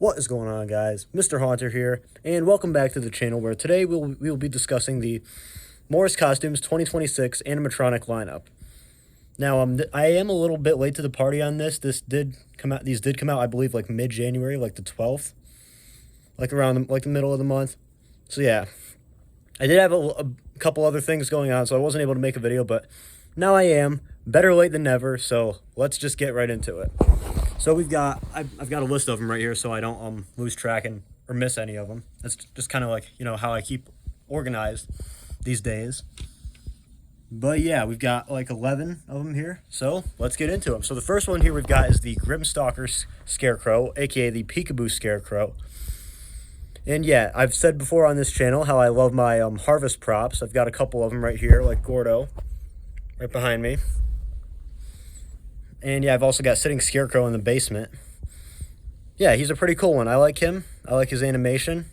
What is going on, guys? Mr. Haunter here, and welcome back to the channel where today we will be discussing the Morris Costumes 2026 animatronic lineup. Now, I am a little bit late to the party on this. These did come out, I believe, like mid-January, like the 12th, like around the middle of the month. So yeah, I did have a couple other things going on, so I wasn't able to make a video, but now I am. Better late than never. So let's just get right into it. So I've got a list of them right here, so I don't lose track or miss any of them. That's just kind of like, how I keep organized these days. But yeah, we've got like 11 of them here, so let's get into them. So the first one here we've got is the Grimstalker Scarecrow, aka the Peekaboo Scarecrow. And yeah, I've said before on this channel how I love my harvest props. I've got a couple of them right here, like Gordo, right behind me. And yeah, I've also got Sitting Scarecrow in the basement. Yeah, he's a pretty cool one. I like him. I like his animation.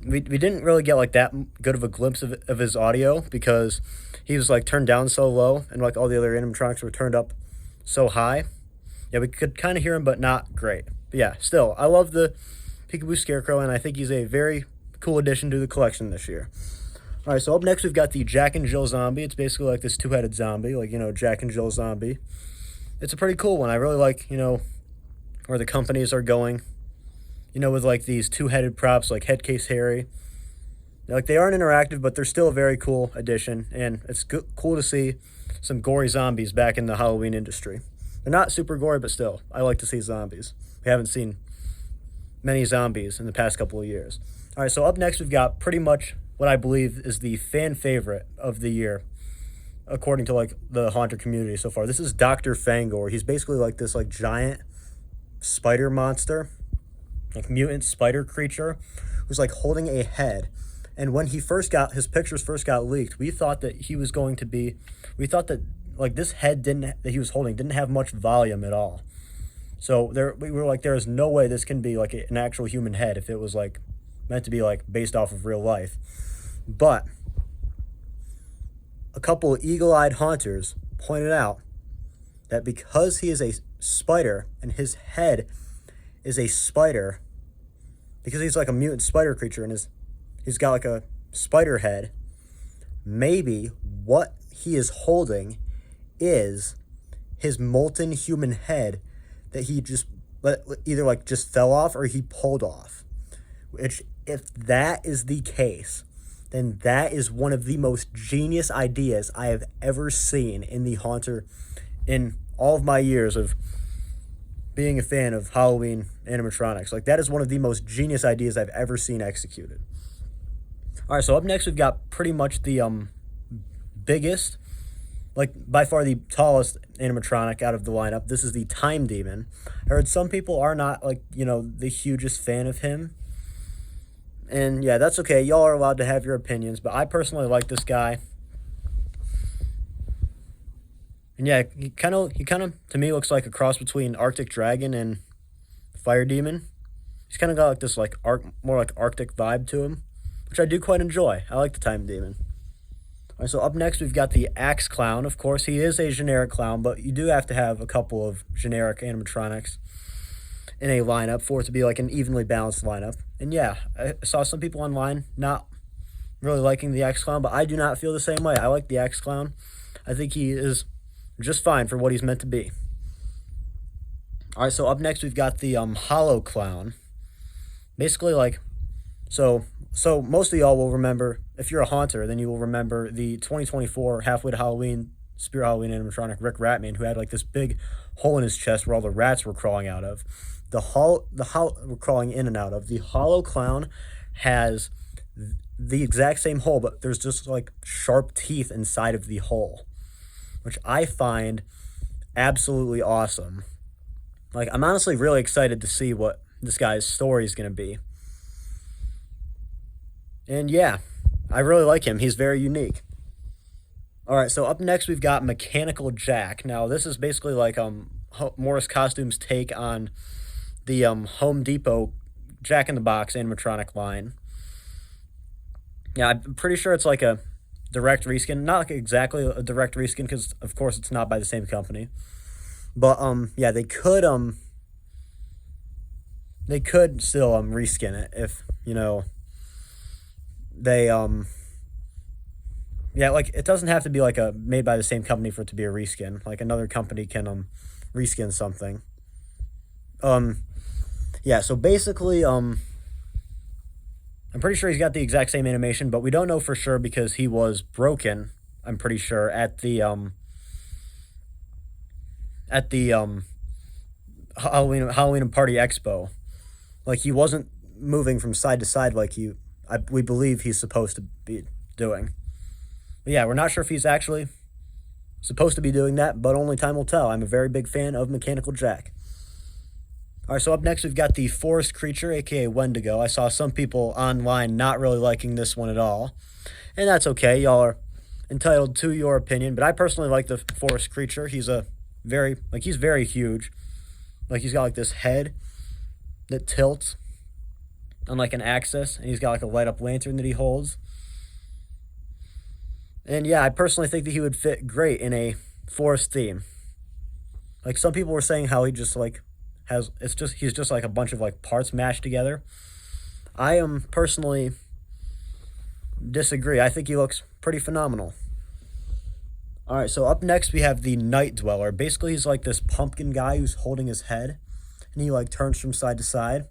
We didn't really get like that good of a glimpse of his audio because he was like turned down so low and like all the other animatronics were turned up so high. Yeah, we could kind of hear him, but not great. But yeah, still, I love the Peekaboo Scarecrow, and I think he's a very cool addition to the collection this year. All right, so up next we've got the Jack and Jill zombie. It's basically like this two-headed zombie, like, Jack and Jill zombie. It's a pretty cool one. I really like, where the companies are going, with like these two-headed props like Headcase Harry. Like, they aren't interactive, but they're still a very cool addition, and it's cool to see some gory zombies back in the Halloween industry. They're not super gory, but still, I like to see zombies. We haven't seen many zombies in the past couple of years. All right, so up next we've got pretty much what I believe is the fan favorite of the year, according to like the Haunter community so far. This is Dr. Fangor. He's basically like this like giant spider monster, like mutant spider creature, who's like holding a head. And when his pictures first got leaked, we thought that like this head that he was holding didn't have much volume at all. So we were like, there is no way this can be like an actual human head if it was like meant to be like based off of real life. But a couple of eagle-eyed haunters pointed out that because he is a spider and his head is a spider, because he's like a mutant spider creature and he's got like a spider head, maybe what he is holding is his molten human head that he just either like just fell off or he pulled off. Which, if that is the case, then that is one of the most genius ideas I have ever seen in the Haunter in all of my years of being a fan of Halloween animatronics. Like, that is one of the most genius ideas I've ever seen executed. All right, so up next we've got pretty much the biggest, like by far the tallest animatronic out of the lineup. This is the Time Demon. I heard some people are not like, the hugest fan of him. And yeah, that's okay. Y'all are allowed to have your opinions, but I personally like this guy. And yeah, he kind of to me looks like a cross between Arctic Dragon and Fire Demon. He's kind of got like this like more like Arctic vibe to him, which I do quite enjoy. I like the Time Demon. All right, so up next we've got the Axe Clown. Of course, he is a generic clown, but you do have to have a couple of generic animatronics in a lineup for it to be like an evenly balanced lineup. And yeah, I saw some people online not really liking the Axe Clown, but I do not feel the same way. I like the Axe Clown. I think he is just fine for what he's meant to be. All right, so up next we've got the Hollow Clown. Basically, like, so most of y'all will remember, if you're a haunter, then you will remember the 2024 Halfway to Halloween Spirit Halloween animatronic Rick Ratman, who had like this big hole in his chest where all the rats were crawling out of. We're crawling in and out of. The Hollow Clown has the exact same hole, but there's just like sharp teeth inside of the hole, which I find absolutely awesome. Like, I'm honestly really excited to see what this guy's story is going to be. And yeah, I really like him. He's very unique. All right, so up next we've got Mechanical Jack. Now, this is basically like Morris Costumes' take on the Home Depot Jack in the Box animatronic line. Yeah, I'm pretty sure it's like a direct reskin. Not like exactly a direct reskin because, of course, it's not by the same company. But, yeah, they could they could still reskin it if, they yeah, like it doesn't have to be like a made by the same company for it to be a reskin. Like another company can reskin something. Um yeah, so basically I'm pretty sure he's got the exact same animation, but we don't know for sure because he was broken, I'm pretty sure, at the Halloween and Party Expo. Like he wasn't moving from side to side like we believe he's supposed to be doing. But yeah, we're not sure if he's actually supposed to be doing that, but only time will tell. I'm a very big fan of Mechanical Jack. All right, so up next we've got the Forest Creature, aka Wendigo. I saw some people online not really liking this one at all, and that's okay. Y'all are entitled to your opinion, but I personally like the Forest Creature. He's he's very huge. Like he's got like this head that tilts on like an axis, and he's got like a light up lantern that he holds. And yeah, I personally think that he would fit great in a forest theme. Like some people were saying how he just like he's just like a bunch of like parts mashed together. I am personally disagree. I think he looks pretty phenomenal. All right, so up next we have the Night Dweller. Basically, he's like this pumpkin guy who's holding his head, and he like turns from side to side,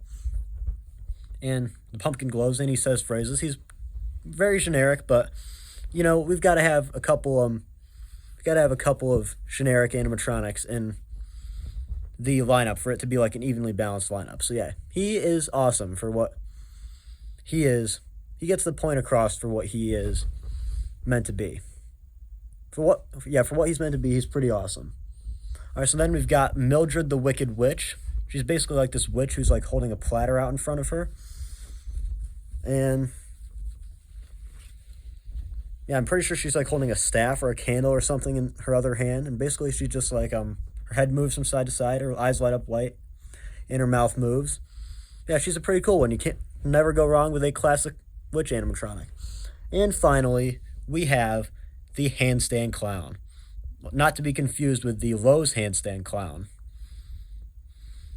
and the pumpkin glows and he says phrases. He's very generic, but we've got to have a couple of generic animatronics in the lineup for it to be like an evenly balanced lineup. So yeah, he is awesome for what he is. He gets the point across for what he is meant to be. For what he's meant to be, he's pretty awesome. All right, so then we've got Mildred the Wicked Witch. She's basically like this witch who's like holding a platter out in front of her. And yeah, I'm pretty sure she's like holding a staff or a candle or something in her other hand. And basically she's just like, her head moves from side to side, her eyes light up white, and her mouth moves. Yeah, she's a pretty cool one. You can't never go wrong with a classic witch animatronic. And finally, we have the Handstand Clown. Not to be confused with the Lowe's Handstand Clown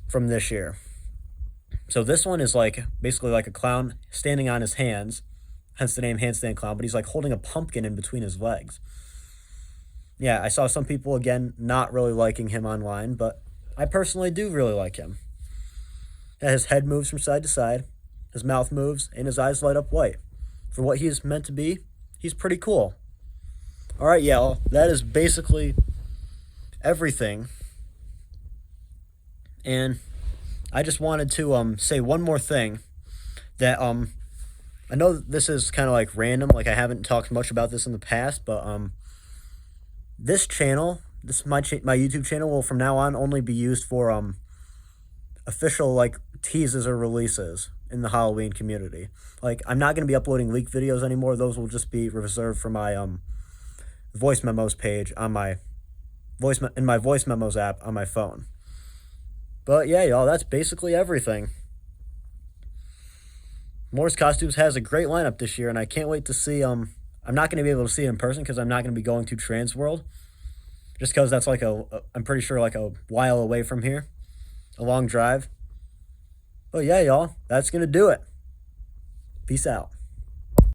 from this year. So this one is like basically like a clown standing on his hands, hence the name Handstand Clown, but he's like holding a pumpkin in between his legs. Yeah, I saw some people, again, not really liking him online, but I personally do really like him. Yeah, his head moves from side to side, his mouth moves, and his eyes light up white. For what he is meant to be, he's pretty cool. All right, yeah, that is basically everything. And I just wanted to say one more thing that I know this is kind of like random, like I haven't talked much about this in the past, but this channel, my YouTube channel will from now on only be used for official like teases or releases in the Halloween community. Like I'm not going to be uploading leak videos anymore. Those will just be reserved for my voice memos page on my voice memos app on my phone. But yeah, y'all, that's basically everything. Moore's Costumes has a great lineup this year, and I can't wait to see I'm not going to be able to see it in person because I'm not going to be going to Transworld, just because that's like I'm pretty sure like a while away from here, a long drive. But yeah, y'all, that's going to do it. Peace out.